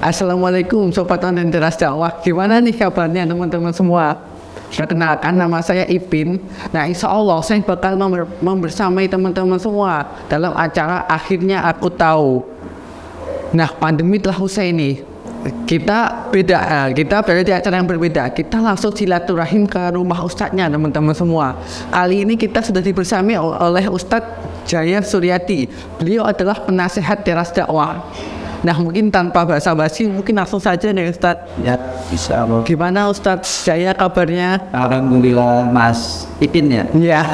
Assalamualaikum Sobat Online Deras Dakwah. Gimana nih kabarnya teman-teman semua? Perkenalkan, nama saya Ipin. Nah, insya Allah saya bakal membersamai teman-teman semua dalam acara Akhirnya Aku Tahu. Nah, pandemi telah usai nih. Kita berada di acara yang berbeda. Kita langsung silaturahim ke rumah ustadznya teman-teman semua. Kali ini kita sudah dibersamai oleh Ustadz Jaya Suryati. Beliau adalah penasehat Deras Dakwah. Nah, mungkin tanpa basa-basi, mungkin langsung saja nih Ustadz. Ya, bisa. Gimana Ustadz Jaya kabarnya? Alhamdulillah Mas Ipin ya. Ya,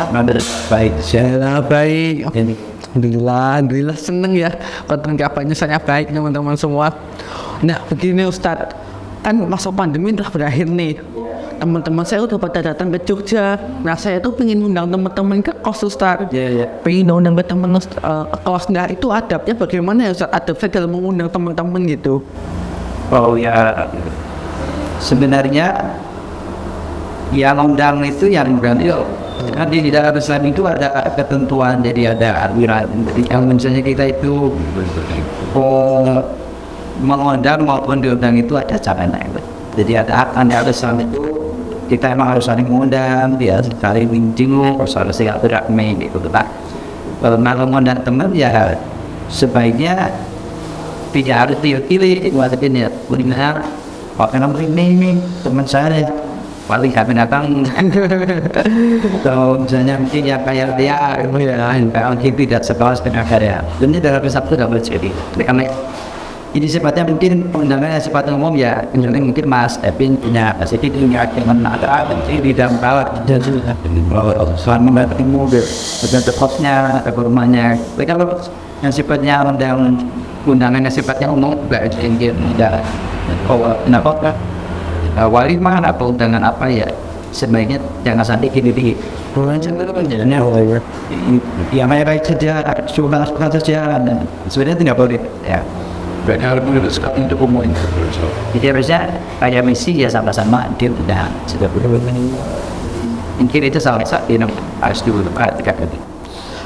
Baik. saya baik. Ini Alhamdulillah seneng ya. Konten kabarnya saya baik teman-teman semua. Nah, begini Ustadz, kan masa pandemi telah berakhir nih. Teman-teman saya udah pada datang ke Jogja. Nah, saya tuh pengen undang teman-teman ke kos Ustadz. ya. Pengen undang ke teman ke kos. Nah, itu adabnya bagaimana ya Ustadz? Adabnya dalam mengundang teman-teman gitu. Oh ya. Sebenarnya yang undang itu yang berarti kan di dalam Islam itu ada ketentuan, jadi ada aturan. Jadi yang misalnya kita itu mengundang maupun diundang itu ada caranya. Jadi ada Islam itu kita emang harus saling mengundang, dia saling menjenguk, harus silaturahmi gitu kan. Kalau mengundang teman ya sebaiknya tidak harus pilih maksudnya benar kalau ini teman saya paling kami datang atau misalnya mungkin ya kayak dia kalau tidak sekelas dengan karya dan ini dalam Sabtu tidak terjadi karena ini sifatnya mungkin undangannya sifatnya umum ya, mungkin Mas Epin punya sedikit punya dengan ada di dalam kawat dan selama mobil dengan tekosnya atau rumahnya. Kalau yang sifatnya undangannya sifatnya umum tidak tidak kenapa walimah atau undangan apa ya sebaiknya jangan sampai gini ya baik saja suka saja sebenarnya tidak boleh ya. Jadi harusnya kayak misi ya sama-sama dia udah sudah mungkin itu salah satu yang harus diperhatikan.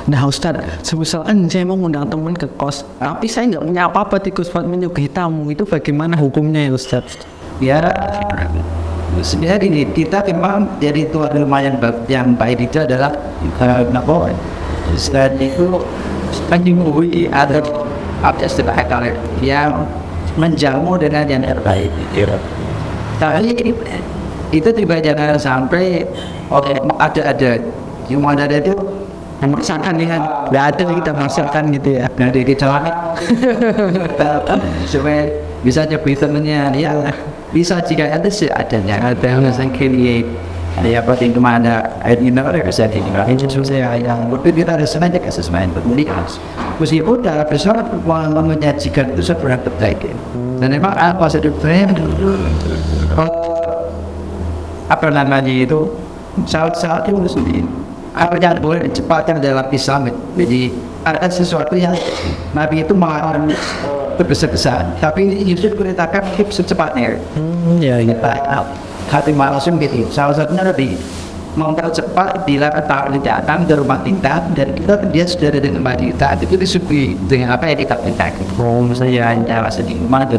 Nah Ustadz, misalkan saya mau ngundang teman ke kos, tapi saya nggak punya apa-apa tikus buat menyuguhi tamu, itu bagaimana hukumnya ya Ustadz? Ya, sebenarnya ini kita memang dari tuan rumah yang baik itu adalah nabor. Selain itu, kan dimulai ada sebagai kalian yang menjamu dengan yang terbaik. Tapi itu tidak jangan sampai ada yang ada itu memaksakan dengan nggak ada kita maksakan gitu ya. Nah di jalan supaya bisa nyebut temennya ya bisa jika ada seadanya ada yang kini ada apa di mana ada bisa ini susah yang berbeda ada semuanya kasus main bermulia meskipun dalam besar menyajikan itu seberapa baik dan memang apa sedemikian apa namanya itu saat itu sendiri apa yang boleh cepatnya dalam Islam jadi ada sesuatu yang Nabi itu mengalami besar-besar tapi Yusuf perintahkan secepatnya hati malasum gitu salah satunya lebih mempercepat bila kita datang ke rumah kita dan kita dia sudah ada di tempat kita itu disuguhi dengan apa yang kita pintakan saya hanya sedih mana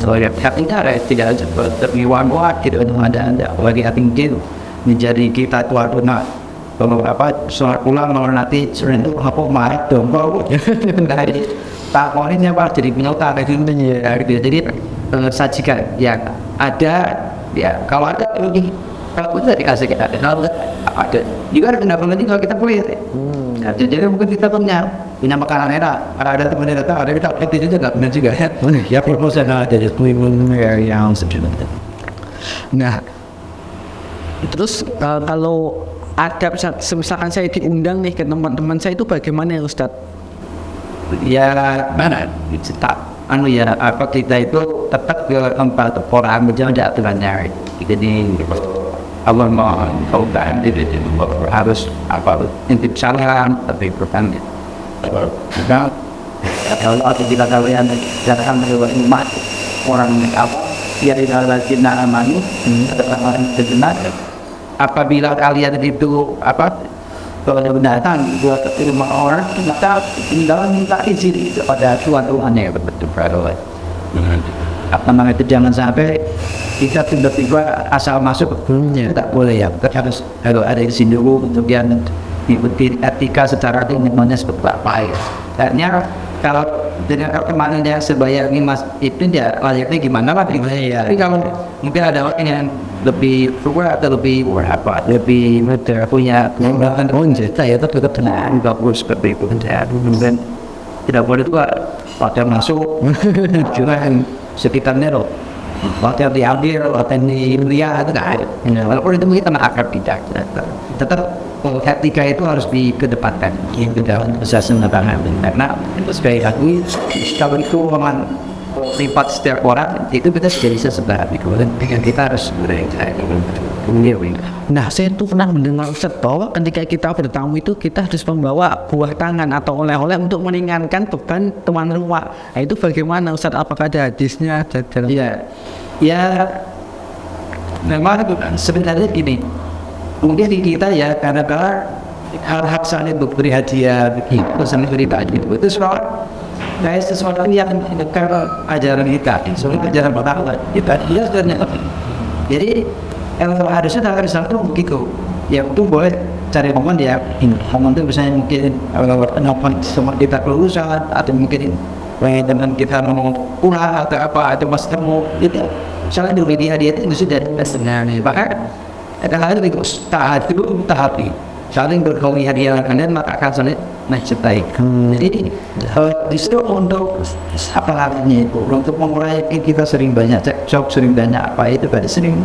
kalau ya kita tidak cepat terliwat tidak ada bagi hati itu menjadi kita tua benar beberapa soal pulang mau nanti sering itu apa marah dong dari tak poinnya pak jadi penyota kayak gitu jadi sajikan yang ada ya kalau ada ini kalau kita dikasih kita ada juga ada pendapat kalau kita boleh jadi mungkin kita punya makanan enak ada teman yang datang ada kita itu juga benar juga ya proposal ada yang sebenarnya. Nah terus kalau ada misalkan saya diundang nih ke teman-teman saya itu bagaimana ya Ustadz? Ya mana tak ya apa kita itu tetap ke tempat orang berjalan aturannya jadi Allah mau kautan itu harus apa intip salam tapi bukan juga kalau kita kalian datang ke umat orang apa yang di dalam kita amani orang sebenar apabila kalian itu apa kalau datang buat ke rumah orang kita tinggal minta izin kepada Tuhan Tuhannya betul-betul Apa namanya itu jangan sampai kita tiba-tiba asal masuk tak boleh ya. Kita harus ada izin dulu untuk yang diikuti etika secara lingkungannya seperti apa ya. Ternyata kalau dengan kemarin yang sebaya ini Mas itu dia layaknya gimana lah ya. Tapi kalau mungkin ada orang yang lebih tua atau lebih lebih punya kemampuan cerita ya tetap tenang bagus seperti itu dan tidak boleh tua waktu masuk juga sekitarnya loh waktu diambil waktu dilihat itu nggak ada walaupun itu kita akan tidak tetap etika itu harus dikedepankan itu dalam proses penerbangan karena sekali lagi kalau itu memang lipat setiap orang itu kita bisa sebenarnya dengan kita harus Nah, saya tuh pernah mendengar Ustaz bahwa ketika kita bertamu itu kita harus membawa buah tangan atau oleh-oleh untuk meringankan beban tuan rumah. Nah, itu bagaimana Ustaz? Apakah ada hadisnya? Ya, memang sebenarnya gini, mungkin di kita ya karena hal-hal saling beri hadiah begitu, saling beri hadiah itu kayak sesuatu yang kalau ajaran kita, soalnya ajaran pertama kita dia sebenarnya. Jadi harusnya harus satu begitu. Ya itu boleh cari momen dia. Momen itu misalnya mungkin nonton sama kita kelulusan atau mungkin dengan kita mau pulang atau apa atau mas temu itu. Misalnya dulu dia itu sudah sebenarnya. Bahkan ada hal itu tahap saling berkongsi hadiah dan maka akan saling mencintai. Jadi justru untuk apa namanya itu untuk mengurangi kita sering banyak cekcok sering banyak apa itu pada sering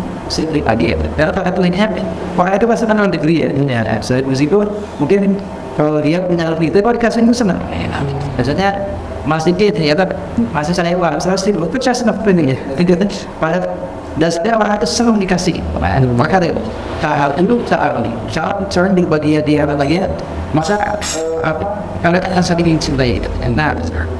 lagi ya. Kalau itu ini apa itu pasti kan negeri ya. Saya meskipun mungkin kalau dia punya lebih itu kalau dikasih itu senang. Biasanya masih ternyata masih saya uang saya sih itu saya senang pentingnya. Pada dan setiap orang itu selalu dikasih maka tahap itu cara dibagi dia lagi masa kalau kita saling mencintai nah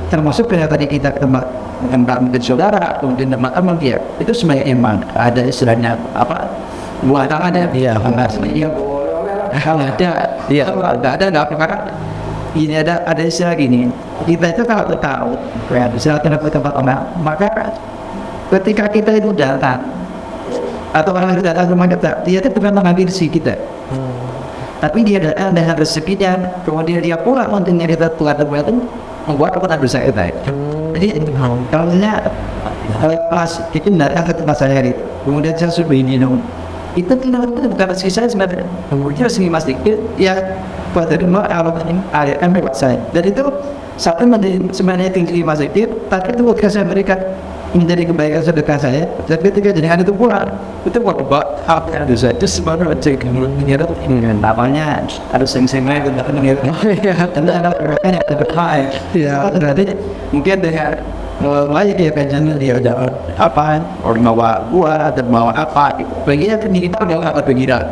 termasuk kayak tadi kita kembang ke saudara kemudian teman-teman dia itu sebenarnya emang ada istilahnya apa buah tangan ada kalau ada nggak karena ini ada istilah gini kita itu kalau tahu istilah tempat orang maka ketika kita itu datang atau orang itu datang ke rumah kita, dia itu bukan mengambil rezeki kita, tapi dia datang dengan rezekinya, kemudian dia pulang nantinya dia pulang itu membuat keputusan dosa kita. Jadi kalau pas itu datang ke tempat saya itu, kemudian saya suruh ini itu tidak bukan rezeki saya sebenarnya, kemudian rezeki Mas Dikit ya pada rumah Allah ini ada lewat saya, dan itu satu sebenarnya tinggi Mas Dikit, tapi itu bukan saya berikan menjadi kebaikan sedekah saya dan ketika jenengan itu pulang itu buat apa yang dosa itu sebenarnya cek menyerap namanya harus seng-sengnya dan ada orang yang terkait ya berarti mungkin dengan lagi dia pengen dia udah apa orang bawa buah atau bawa apa baginya kita udah nggak berpikiran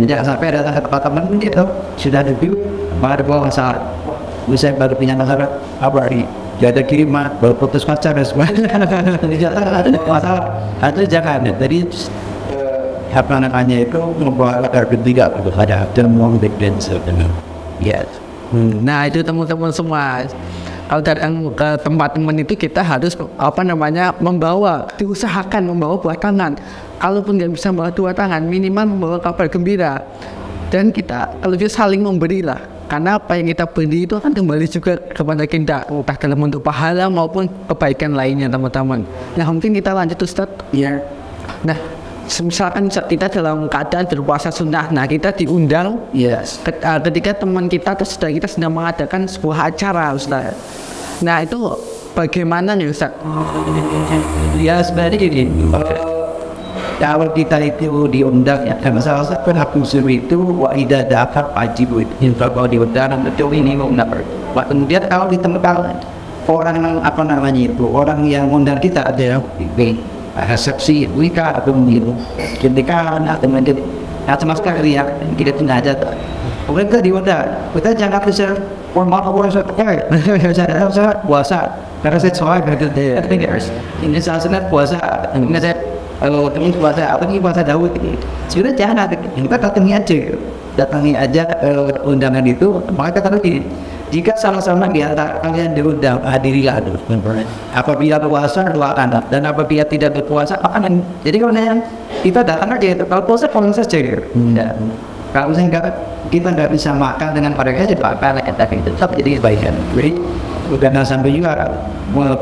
jangan sampai ada tempat teman gitu sudah debut baru bawa masalah bisa baru punya masalah apa ini ada kiriman baru putus pacar dan sebagainya ada masalah atau jangan jadi apa namanya itu membawa agar ketiga ada dan mau dan sebenarnya ya nah itu teman-teman semua kalau datang ke tempat teman itu kita harus apa namanya diusahakan membawa buah tangan kalaupun nggak bisa membawa dua tangan minimal membawa kabar gembira dan kita kalau bisa saling memberilah karena apa yang kita beri itu akan kembali juga kepada kita entah dalam bentuk pahala maupun kebaikan lainnya teman-teman. Nah mungkin kita lanjut Ustaz. ya Nah misalkan kita dalam keadaan berpuasa sunnah, nah kita diundang ketika teman kita atau saudara kita sedang mengadakan sebuah acara Ustaz. Nah itu bagaimana nih Ustaz? Ya sebenarnya gini kalau kita itu diundang ya salah satu hapusul itu waidah dapat wajib itu kalau diundang itu ini benar kemudian kalau di tempat orang apa namanya itu orang yang undang kita ada resepsi nikah atau ketika atau mungkin sama sekali ya kita tidak ada mereka diundang kita jangan bisa formal puasa karena saya soal ini salah puasa ini saya kalau teman puasa apa nih puasa Daud ini sudah jangan ada kita datangnya aja datangi aja undangan itu. Maka kata lagi, jika sama-sama di antara kalian diundang, hadirilah dulu. Apabila puasa, doakan. Dan apabila tidak berpuasa, makanan. Jadi kalau kita datang aja itu. Kalau puasa, kalau saja gitu. Kalau misalnya kita nggak bisa makan dengan mereka, jadi apa? Tapi tetap jadi kebaikan. Jadi bukan sampai juga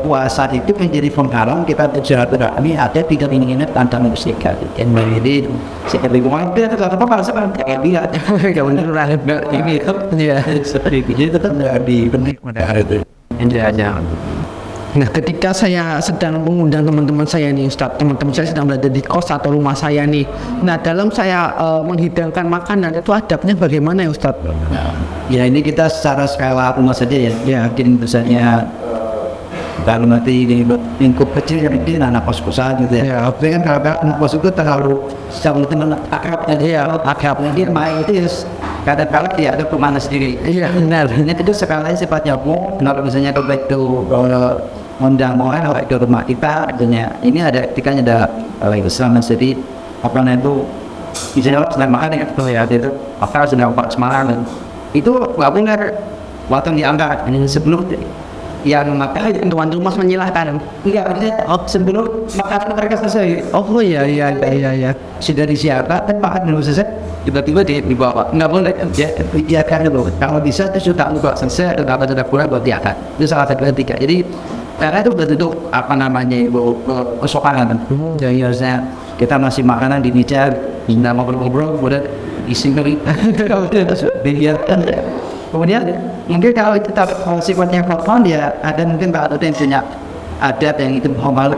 puasa itu menjadi penghalang kita bersilaturahmi ada tidak ingin tentang musikat. Dan jadi saya lebih itu apa sebenarnya yang lihat kalau ini ya seperti itu tetap di penting pada itu. Nah, ketika saya sedang mengundang teman-teman saya nih Ustadz, teman-teman saya sedang berada di kos atau rumah saya nih. Nah, dalam saya menghidangkan makanan itu adabnya bagaimana ya Ustadz? Ya ini kita secara skala rumah saja ya. Ya mungkin misalnya kalau nanti di lingkup kecil yang mungkin anak kos-kosan gitu ya. Ya, tapi kan kalau anak kos itu terlalu sama teman akrab ya, akrabnya dia main itu kadang-kadang dia ada kemana sendiri. Iya benar. Ini itu sekali sifatnya kalau misalnya kalau itu undang orang ke rumah kita, adanya ini ada ketikanya ada Islam jadi apa namanya itu misalnya sedang makan ya itu apa sedang pak Semarang itu nggak benar waktu diangkat ini sebelum yang makan Tuan rumah menyilahkan. enggak sebelum makan mereka selesai Iya. sudah disiapkan dan makan dulu selesai tiba-tiba dibawa nggak boleh ya kan dulu kalau bisa itu sudah lupa selesai atau ada kurang buat diangkat itu salah satu ketika jadi karena itu bentuk apa namanya kesopanan jadi harusnya kita masih makanan di meja sudah ngobrol-ngobrol kemudian isi kali biarkan kemudian mungkin kalau itu sifatnya konfon dia ada mungkin Pak Aduh yang punya adat yang itu formal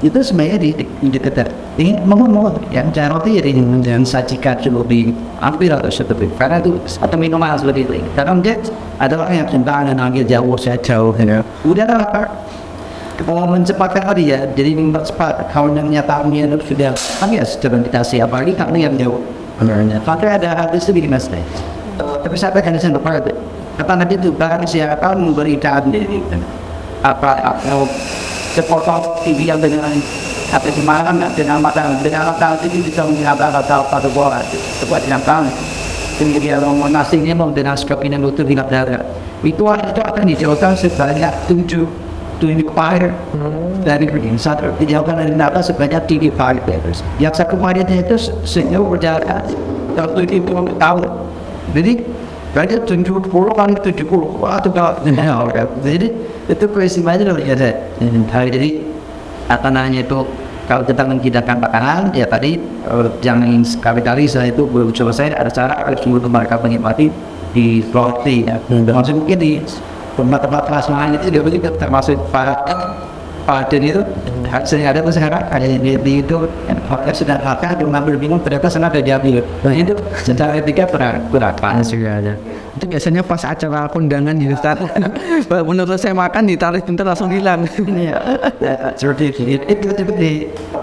itu sebenarnya di dekat ini mau yang cara roti jadi yang sajikan lebih hampir atau seperti karena itu atau minuman seperti itu karena dia ada orang yang cinta dan ambil jauh saya jauh udah lah kalau mencepatkan tadi ya jadi cepat kalau yang nyatanya itu sudah kan ya sudah kita siap lagi karena yang jauh benernya sampai ada hadis itu bikin mistake tapi sampai kan saya lupa kata Nabi itu bahkan siapa memberi daan apa sepotong TV yang dengan apa semalam dengan mata itu bisa mengapa atau pada bola sebuah dinamkan kemudian orang nasinya mau dengan skopin yang betul tidak ada itu akan dijauhkan sebanyak 7 fire dari satu dijauhkan dari nafas sebanyak 3 fire yang satu kemarin itu sejauh berjalan satu itu tahun jadi banyak 70 kan 70 atau jadi itu peristiwanya luar biasa jadi atananya itu kalau kita menghidangkan makanan ya tadi yang kapitalis itu belum selesai ada cara harus mereka menikmati di roti ya maksud mungkin di tempat-tempat kelas lain itu dia juga termasuk pada itu hasilnya ada masyarakat ada di itu yang sudah akan mengambil bingung ternyata sana ada diambil nah itu secara etika berapa juga ada itu biasanya pas acara kondangan gitu Ustaz menurut saya makan ditarik bentar langsung hilang seperti itu di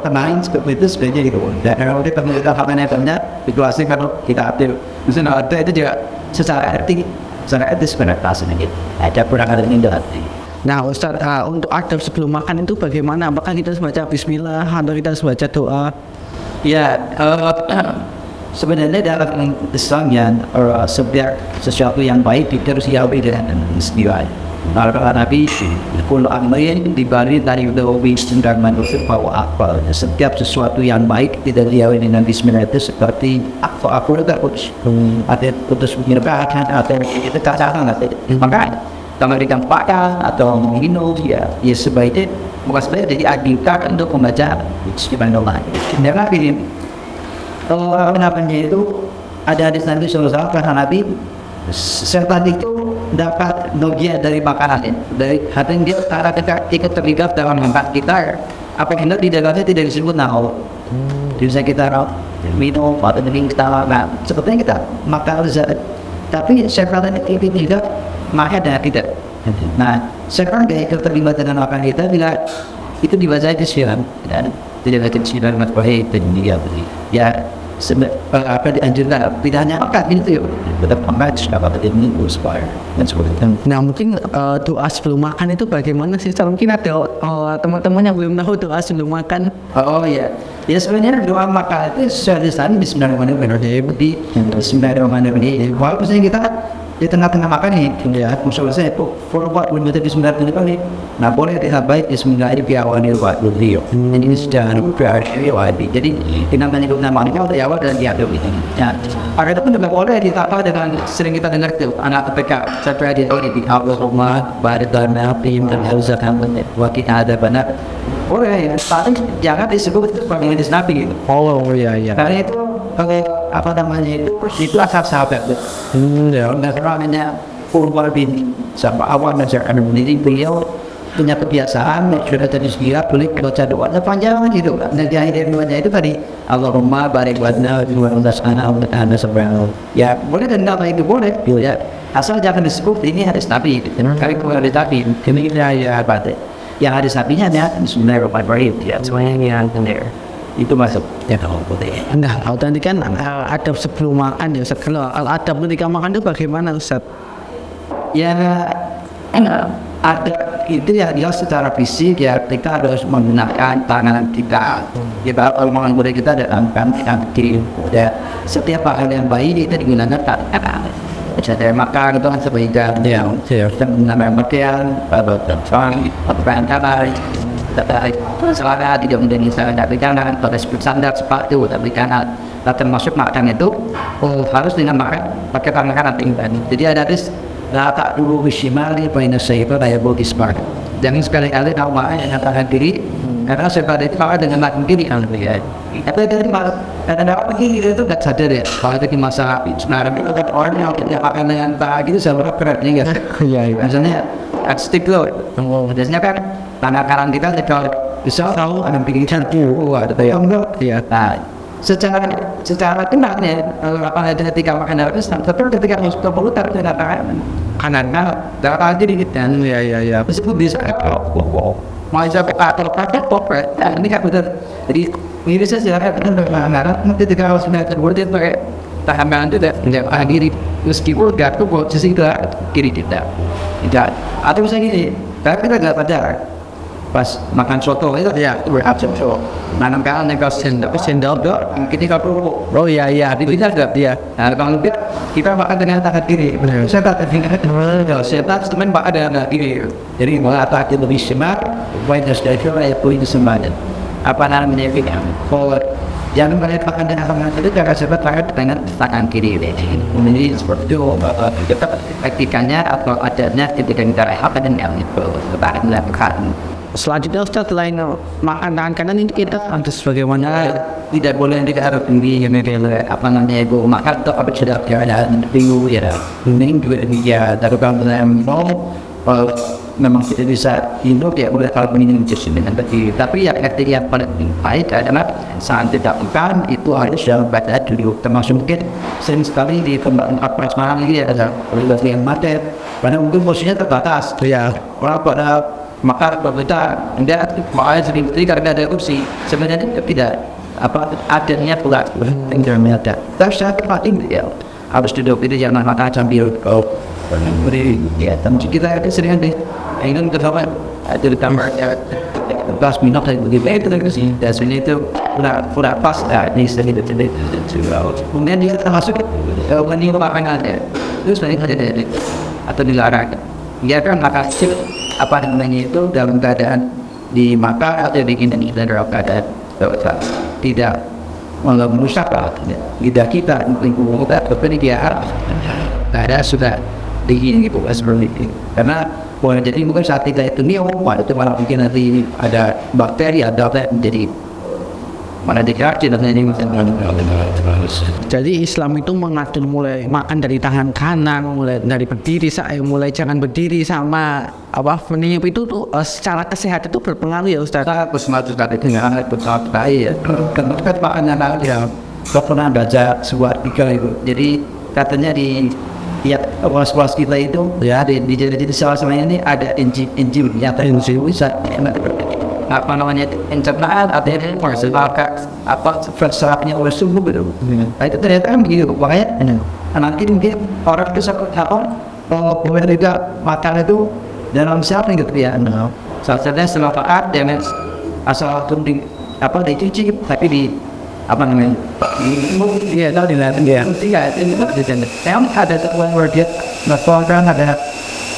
tenang seperti itu sebenarnya gitu dan kalau kita melihat hal-hal banyak situasi kalau kita update misalnya ada itu juga secara etis sebenarnya ada kurang ada ini Nah Ustaz, untuk adab sebelum makan itu bagaimana? Apakah kita harus baca bismillah atau kita harus baca doa? Ya, sebenarnya dalam Islam ya, setiap sesuatu yang baik kita harus diawali dengan bismillah. Kata Nabi, "Kullu amrin dibari dari dawi dan manusia bahwa akal." Setiap sesuatu yang baik tidak diawali dengan bismillah itu seperti aku itu putus. Ada putus menyebabkan atau itu kacang nanti. Maka kalau ditampakkan atau minum ya sebaiknya bukan sebaiknya jadi agilkan untuk membaca bismillah. Karena ini kenapanya itu ada hadis Nabi SAW karena Nabi setan itu dapat bagian dari makanan dari hati dia karena ketika terlibat dalam makan kita apabila di dalamnya tidak disebut nahol bisa kita minum atau daging kita sepertinya kita makan tapi setan itu tidak maka ada tidak. Nah, sekarang gaya terlibat dengan makan kita bila itu dibaca itu silam dan tidak ada silam mas baik dan dia beri. Ya apa dianjurkan tidak hanya makan itu ya tetap makan apa ini inspire dan sebagainya. Nah mungkin doa sebelum makan itu bagaimana sih? Mungkin ada teman-teman yang belum tahu doa sebelum makan. Oh ya, Ya sebenarnya doa makan itu sesuai lisan Bismillahirrahmanirrahim. Di Bismillahirrahmanirrahim. Walaupun kita di tengah-tengah makan nih, ya, maksud saya itu for what we mesti Bismillahirrahmanirrahim. Nah boleh dihabai Bismillahirrahmanirrahim. Ini sudah berarti. Jadi kita menyebut nama itu dari awal dan diatur itu. Ya, ada pun juga boleh ditata dengan sering kita dengar tuh anak PK seperti di Allahumma barik lana fi man razaqana wa qina adzabannar. Boleh, tapi jangan disebut itu sebagai hadis Nabi gitu. Oh iya iya. Karena itu kalau apa namanya itu asal sahabat. Ya. Namanya Purwal bin sama awal Nazaran ini beliau punya kebiasaan sudah tadi sekirat boleh baca doa panjang gitu. Dan di akhir doanya itu tadi Allahumma barik lana wa razaqana wa qina adzabannar. Ya boleh dan nama itu boleh. Ya asal jangan disebut ini hadis Nabi. Kalau hadis Nabi ini ya apa yang ada sapinya ada Bismillahirrahmanirrahim ya semuanya yang there itu masuk ya kalau boleh. Nah, kalau tadi kan adab sebelum makan ya Ustaz. Kalau adab ketika makan itu bagaimana Ustaz? Ya ada itu ya dia secara fisik ya kita harus menggunakan tangan kita. Ya kalau makan boleh kita ada tangan kiri ya setiap hal yang baik itu digunakan tangan. Jadi makan itu kan sebaiknya kita menggunakan pakaian tapi selama tidak menjadi sangat kanan pada standar sepatu tapi kanan termasuk makan itu harus dengan makan pakai tangan kanan tinggal. Jadi ada tak dulu wisimali pada saya pada bodhismart. Jangan sekali-kali tahu makan dengan tangan kiri karena sepada itu makan dengan tangan kiri ya. Tapi dari kadang-kadang begini itu nggak sadar ya. Kalau itu masa sebenarnya itu kan orang yang makan dengan tangan gitu sama berat nih guys. Iya. Misalnya stick load. Biasanya kan tangan kanan kita kalau bisa tahu ada pikiran ada yang ya. Nah secara kenaknya apa ada ketika makan harus tapi ketika masuk ke mulut harus ada tangan kanan darah aja dikit dan ya meskipun bisa mau sampai atau pakai popret ini kan betul jadi ini saya silakan benar nanti ketika harus naik kemudian pakai tangan itu dan kiri meskipun gak tuh buat sisi kiri tidak atau misalnya gini tapi kita nggak pada pas makan soto itu ya berabsen soto nanam kanan negara sendal kita perlu Oh iya tidak ada dia kalau kita makan dengan tangan kiri saya tak saya tak teman pak ada tangan kiri jadi malah tak lebih semak banyak dari orang yang punya semangat apa namanya kalau jangan melihat makan dengan tangan kiri jangan sebab tangan kiri ini seperti itu kita praktikannya atau adanya ketika kita rehat dan yang itu kita lakukan. Selanjutnya Ustaz selain makan tangan kanan ini kita harus bagaimana? Tidak boleh tidak harus tinggi apa namanya itu makan atau apa sudah ada tinggi ya ini juga ya dari dalam memang tidak bisa hidup ya boleh kalau minum jus dengan tapi yang paling baik adalah saat tidak makan itu harus dalam badan dulu termasuk mungkin sering sekali di tempat apa sekarang ini ada organisasi yang macet karena mungkin posisinya terbatas Ya. orang pada maka pemerintah tidak mau sendiri karena ada kursi sebenarnya tidak apa adanya pula internet tapi saya paling ya harus duduk itu jangan makan sambil beri ya tapi kita sering deh ingin ketawa ada tambah pas minum saya begitu itu sih dan sebenarnya itu udah pas ini sedikit kemudian kita masuk menu makanan itu sebenarnya ada atau dilarang ya kan makan apa namanya itu dalam keadaan dimakan atau bikin dalam keadaan tidak merusak lidah kita lingkungan kita kepentingan ada sudah begini gitu seperti ini karena boleh jadi mungkin saat kita itu nyawa itu malah mungkin nanti ada bakteri ada apa jadi mana direaksi dan ini Jadi Islam itu mengatur mulai makan dari tangan kanan, mulai dari berdiri, mulai jangan berdiri sama apa meniup itu tuh secara kesehatan itu berpengaruh ya Ustaz. Sangat bersemangat sekali dengan betul baik ya. Karena kan makanan ya saya pernah baca sebuah artikel itu. Jadi katanya di tiap was kita itu ya di jadi salah satunya ini ada enzim nyata enzim bisa apa namanya pencernaan atau apa serapnya oleh tubuh gitu. Nah itu ternyata kan begitu makanya nanti mungkin orang bisa apa pemerintah makan itu dalam siapa gitu ya salah satunya semanfaat dan asal apa dicuci tapi di apa namanya Iya, tahu dilihat. Iya. iya itu saya ada temuan where dia ngefotokan ada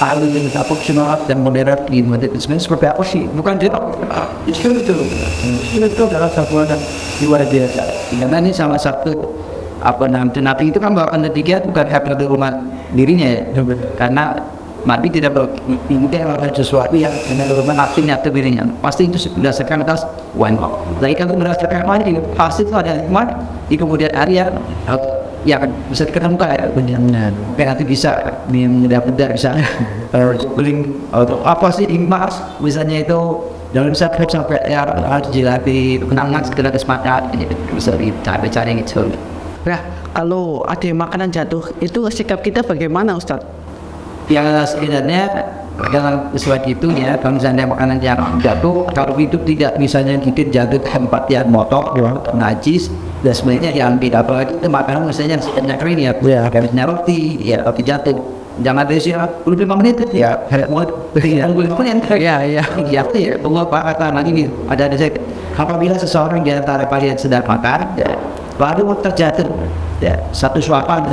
ahli yang profesional dan modern di sebenarnya seperti apa sih bukan dia itu adalah satu dan luar biasa karena ini salah satu apa namanya nabi itu kan bahkan ketiga bukan hanya di rumah dirinya ya karena nabi tidak berpikir melakukan sesuatu yang dengan rumah nafinya atau dirinya pasti itu berdasarkan atas one lagi kan berdasarkan mana ini pasti itu ada hikmah di kemudian hari yang bisa diketemukan ya benar nanti bisa mendapat bisa beli apa sih hikmah misalnya itu dalam satu sampai ya harus jelapi kenangan sekedar kesempatan bisa cari itu. Nah, kalau ada makanan jatuh, itu sikap kita bagaimana, Ustaz? Ya sebenarnya dalam sesuatu itu ya kalau misalnya makanan yang jatuh kalau itu tidak misalnya kita jatuh ke tempat yang motor najis dan sebenarnya yang tidak apa itu makanan misalnya yang sedang kering ya misalnya roti ya roti jatuh jangan bersih 25 menit ya mau yang gue pun yang Iya. ya tunggu apa kata lagi ada apabila seseorang di antara kalian sedang makan baru terjatuh satu suapan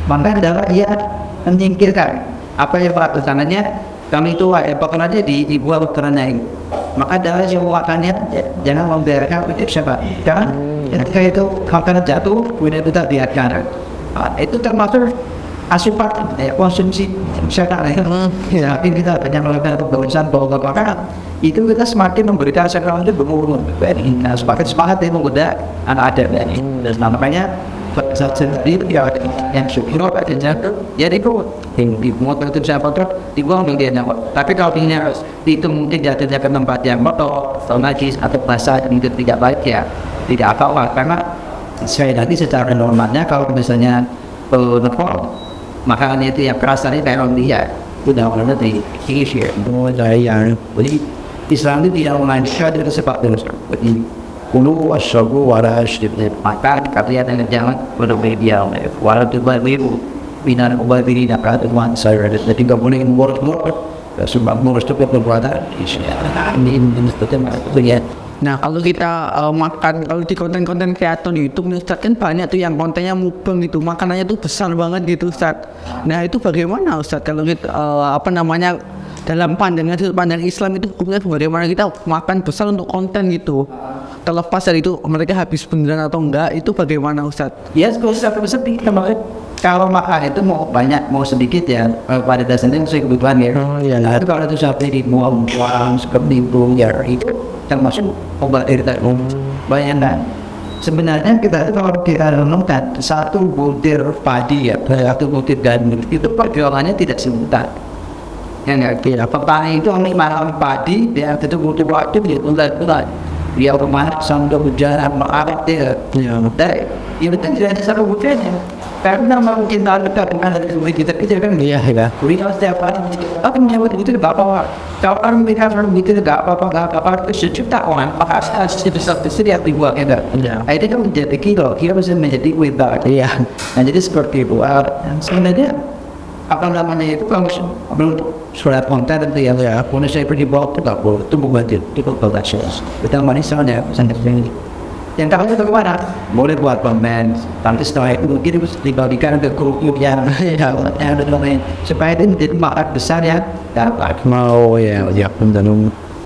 maka adalah dia menyingkirkan apa yang pertanyaannya kami itu bahkan aja dibuat karena maka darah yang makannya jangan membiarkan itu siapa jangan ketika itu makanan jatuh kemudian kita biarkan itu termasuk asupan konsumsi sekarang ya tapi kita banyak melakukan pembahasan bahwa makanan itu kita semakin memberikan sekarang itu berumur nah semakin semangat ya menggoda anak ada dan namanya saat sendiri yang syukur adanya ya itu di motor itu siapa tuh dibuang dong dia nyawa tapi kalau ini harus itu mungkin jatuhnya ke tempat yang kotor atau najis atau basah itu tidak baik ya tidak apa-apa karena saya nanti secara normalnya kalau misalnya makanan itu yang keras tadi kayak dia itu dah benar di kiri jadi Islam itu tidak mengajar dari sebab dari Kulu wasyabu warash maka katanya jangan berbeda walau terbaik binar obat diri dapat tuan saya ada tidak boleh work sebab harus cepat berbuat ini seperti Nah, kalau kita makan, kalau di konten-konten kreator di YouTube, Ustaz, kan banyak tuh yang kontennya mukbang gitu, makanannya tuh besar banget gitu, Ustaz. Nah, itu bagaimana, Ustaz, kalau kita, dalam pandangan sudut pandang Islam itu hukumnya bagaimana kita makan besar untuk konten gitu? Terlepas dari itu mereka habis beneran atau enggak, itu bagaimana, Ustaz? ya seperti kemarin kalau makan itu mau banyak mau sedikit ya pada dasarnya sesuai kebutuhan ya itu kalau itu sampai dibuang seperti itu ya itu termasuk obat irita bayangkan sebenarnya kita itu kalau kita renungkan satu butir padi ya satu butir gandum itu perjuangannya tidak sebentar yang nggak petani itu malam padi dia itu butir padi dia bulan dia rumah sambil berjalan mengarah dia dari itu tidak ada satu butirnya karena mungkin ada kita kerja kan Iya. Kuliah setiap hari aku menyebut itu tidak apa-apa kalau orang bilang itu tidak apa-apa itu secipta orang bahasa sebesar setiap dibuat ada itu kan menjadi kilo bisa menjadi without nah jadi seperti itu sebenarnya apa namanya itu kalau belum surat konten itu ya punya saya pergi bawa itu bukan itu production kita manisnya yang tahu itu kemana boleh buat pemain nanti setelah itu mungkin harus dibagikan ke grup yang ada domain supaya dia jadi makan besar ya dapat Mau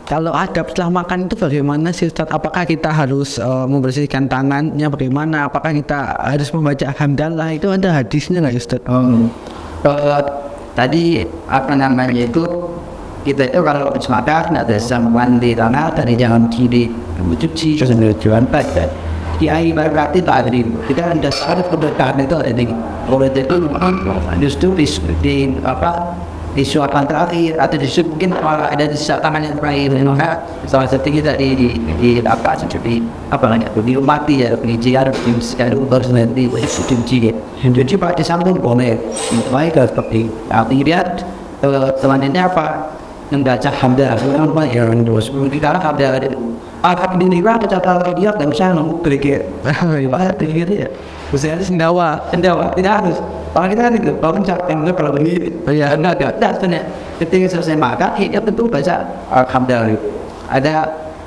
kalau adab setelah makan itu bagaimana sih, Ustaz? Apakah kita harus membersihkan tangannya bagaimana? Apakah kita harus membaca hamdalah? Itu ada hadisnya nggak, Ustaz? Tadi apa namanya itu kita itu kalau habis makan ada samuan di tanah tadi jangan kiri mencuci tujuan pada kiai berarti tak ada kita ada syarat keberkahan itu ada di oleh itu justru di apa di suapan terakhir atau di mungkin malah ada di tangan yang terakhir maka salah satu kita di apa seperti apa namanya di mati ya di jiar di harus nanti cuci jadi pada sambung boleh baik seperti lihat temannya apa yang baca hamdalah yang terus di dalam hamdalah akan dinilai kata dia dan saya nunggu berikir ya usia Sendawa. tidak harus kalau kita itu kalau mencapai kalau begini enggak sebenarnya ketika selesai makan ya tentu baca hamdalah ada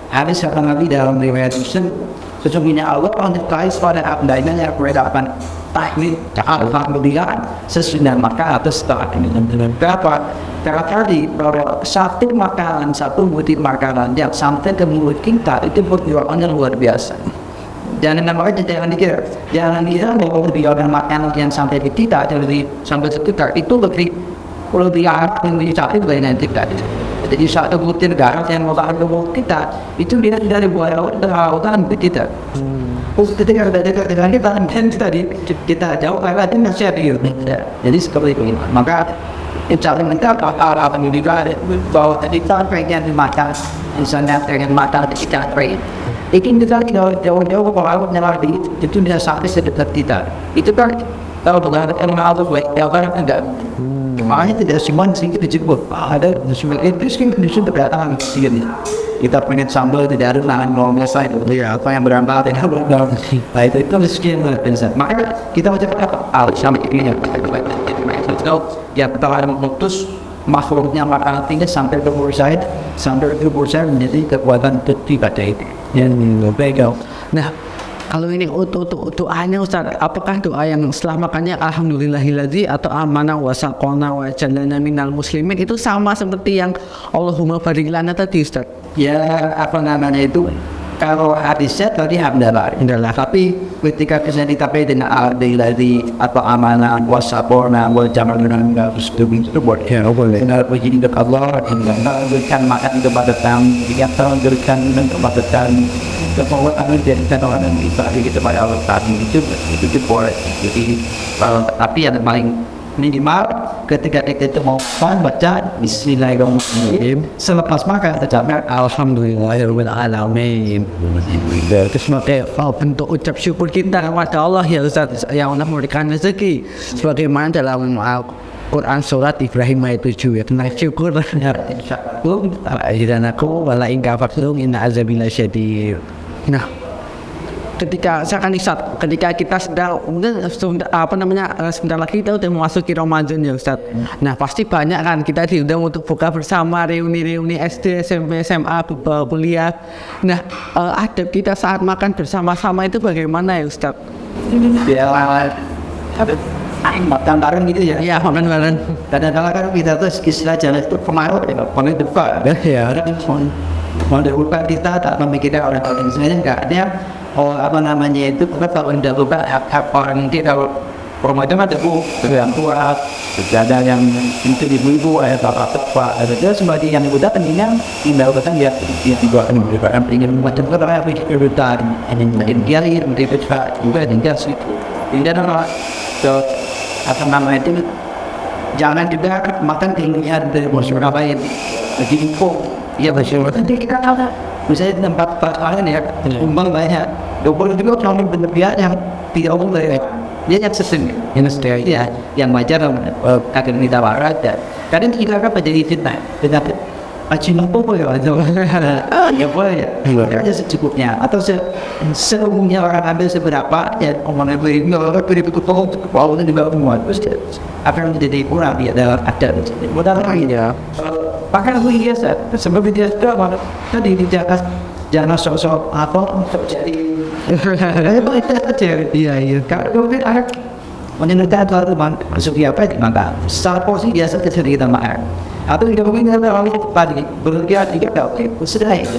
Hadis kata Nabi dalam riwayat Muslim, sesungguhnya Allah menyertai pada hambanya yang berhadapan takmir alhamdulillah sesudah maka atas taat ini. Berapa? Karena tadi bahwa satu makanan, satu butir makanan yang sampai ke mulut kita itu perjuangan yang luar biasa. Jangan namanya jangan dikira bahwa perjuangan makanan yang sampai ke kita jadi sampai sekitar itu lebih capek dari nanti tadi. Jadi satu butir garam yang melakukan tubuh kita itu dia tidak dibuat lautan kita. Ketika kita dengan kita dan tadi kita jauh karena itu masih ada. Jadi seperti itu. Maka misalnya kita arah pendidikan bahwa tadi kita pengen dimakan, misalnya pengen makan kita pengen. Ikin kita jauh-jauh kalau nyelari itu bisa sampai sedekat kita. Itu kan kalau bukan Allah baik, ya kan enggak. Makanya tidak semua sih kita jemput ada sebagai miskin kondisi terdatang sini. Kita pengen sambal tidak ada lahan ngomong saya itu ya apa yang berambah tidak berambah. Nah itu miskin berpensan. Maka kita macam apa? Sama ini yang ya kita akan memutus makhluknya makanan tinggi sampai ke bursa menjadi kekuatan ketiga itu yang begal. Nah, kalau ini untuk doanya Ustaz, apakah doa yang setelah makannya alhamdulillahilladzi atau amanah wa saqona wa jalana minal muslimin itu sama seperti yang Allahumma barik lana tadi Ustaz? Ya apa namanya itu kalau hadisnya tadi alhamdulillah. Tapi ketika kita ditapai dengan alhamdulilladzi atau amanah wa saqona wa jalana minal muslimin itu buat ya boleh. Benar begini dekat Allah dan berikan makan kepada tamu, yang berikan kepada tamu. Bahwa anu jadikan orang yang bisa kita pada Allah tadi itu boleh. Jadi tapi yang paling minimal ketika kita mau baca Bismillahirrahmanirrahim selepas makan terjemah alhamdulillahirabbil alamin. Terus maka bentuk ucap syukur kita kepada Allah ya Ustaz yang memberikan rezeki sebagaimana dalam Quran surat Ibrahim ayat 7 ya tentang syukur dan aku wala in kafartum inna azabi lasyadid. Nah, ketika kita sedang sebentar lagi kita udah memasuki Ramadan ya Ustaz. Nah pasti banyak kan kita diundang untuk buka bersama reuni SD, SMP, SMA, kuliah. Nah adab kita saat makan bersama-sama itu bagaimana ya Ustaz? makan bareng gitu ya. Iya, makan bareng. Kadang-kadang kan kita tuh istilah jalan itu pemain paling depan. Ya. Mau depan kita tak memikirkan orang sebenarnya nggak ada. Oh apa namanya itu kalau udah lupa hak orang kita Ramadan ada yang tua, ada yang itu ibu-ibu, ada bapak-bapak, ada sebagai yang ibu datang ini yang tinggal datang ya juga kan ingin macam apa kebutuhan ingin dia ingin mereka juga tinggal situ. Tidak ada so apa namanya itu jangan juga makan tingginya dari musuh apa yang lagi info ya betul. Nanti kita tahu misalnya tempat lain ya umbang banyak. Double juga kalau berlebihan yang tidak umum dari dia yang sesungguhnya ya yang wajar akan kita barat ya kadang kita akan menjadi fitnah dengan acing apa ya ya boleh ya aja secukupnya atau seumumnya orang ambil seberapa ya orang beli orang beli itu kalau di bawah muat terus akan menjadi kurang ya dalam ada modal lagi ya pakai aku biasa sebab dia tadi di Jakarta jangan sosok apa terjadi iya kalau kita ada menyentuh teman masuk apa maka secara posisi biasa kita makan atau kita mungkin kita orang pagi berlebihan juga tak sudah itu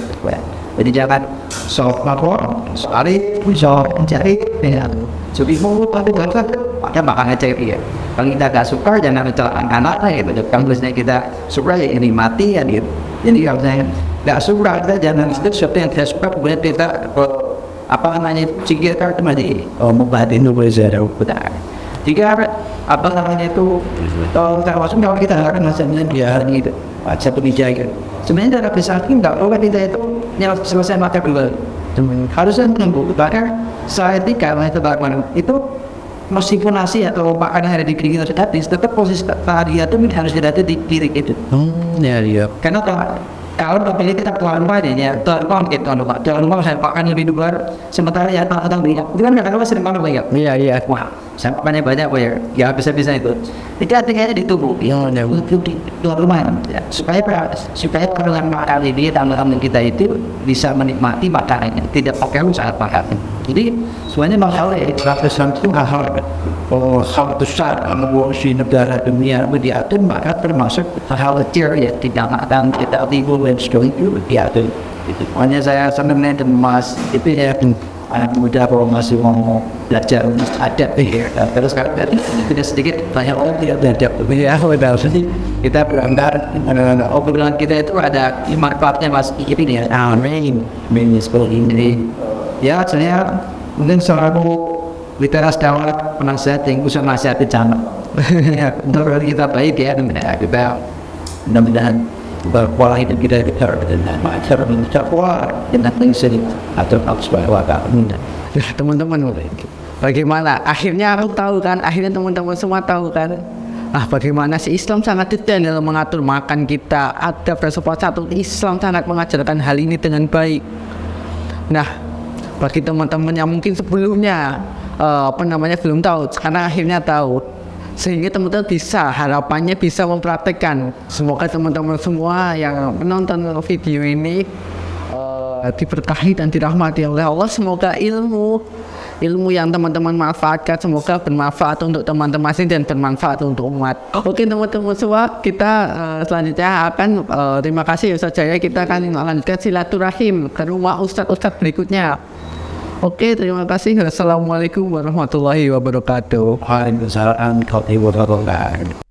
jadi jangan sok lapor sekali sok mencari jadi mau pada ada makan aja ya kalau kita gak suka jangan mencelakakan anak ya betul kan biasanya kita suka ya ini mati ya gitu jadi kalau saya gak suka kita jangan sesuatu yang tidak suka kemudian kita apa namanya cikir kan kembali membatin itu berbeda benar jika apa namanya itu termasuk kalau kita akan misalnya dia itu satu dijaga sebenarnya dalam besar ini nggak boleh kita itu yang selesai makan dulu harusnya menunggu bahkan saat ini karena itu bagaimana itu meskipun nasi atau makanan yang ada di piring itu tadi tetap posisi tadi itu harus ada di piring itu ya karena kalau pilih kita tuan pada ya tuan kita tuan rumah saya makan lebih dulu sementara ya tak ada itu kan kadang-kadang sering banget ya iya wah sampahnya banyak ya bisa-bisa itu. Jadi artinya di tubuh yang ada di luar rumah ya. supaya dengan makan ini tangan kita itu bisa menikmati makanannya, tidak pakai saat makan. Jadi semuanya masalah itu hal besar mengurusi negara dunia diatur, maka termasuk hal kecil ya tidak akan kita timbul dan sebagainya diatur. Itu makanya saya senang dan Mas itu ya anak muda kalau masih mau belajar adab terus kan tidak sedikit banyak orang tidak adab ya udah sih kita berangkat obrolan kita itu ada manfaatnya Mas ini ya amin seperti ini ya saya mungkin selalu literas dakwah penasihat yang usah nasihat jangan ya untuk kita baik ya kita mudah-mudahan pola hidup kita dan macam takwa dan sering atau teman-teman bagaimana akhirnya aku tahu kan, akhirnya teman-teman semua tahu kan bagaimana si Islam sangat detail dalam mengatur makan kita. Ada sopan satu Islam sangat mengajarkan hal ini dengan baik. Nah bagi teman-teman yang mungkin sebelumnya belum tahu, sekarang akhirnya tahu, sehingga teman-teman bisa, harapannya bisa mempraktekkan. Semoga teman-teman semua yang menonton video ini diberkahi dan dirahmati oleh Allah. Semoga ilmu yang teman-teman manfaatkan semoga bermanfaat untuk teman-teman sini dan bermanfaat untuk umat. Oke teman-teman semua, kita selanjutnya akan terima kasih Ustaz Jaya, kita akan melanjutkan silaturahim ke rumah Ustaz-Ustaz berikutnya. Oke, terima kasih. Assalamualaikum warahmatullahi wabarakatuh. Waalaikumsalam warahmatullahi wabarakatuh.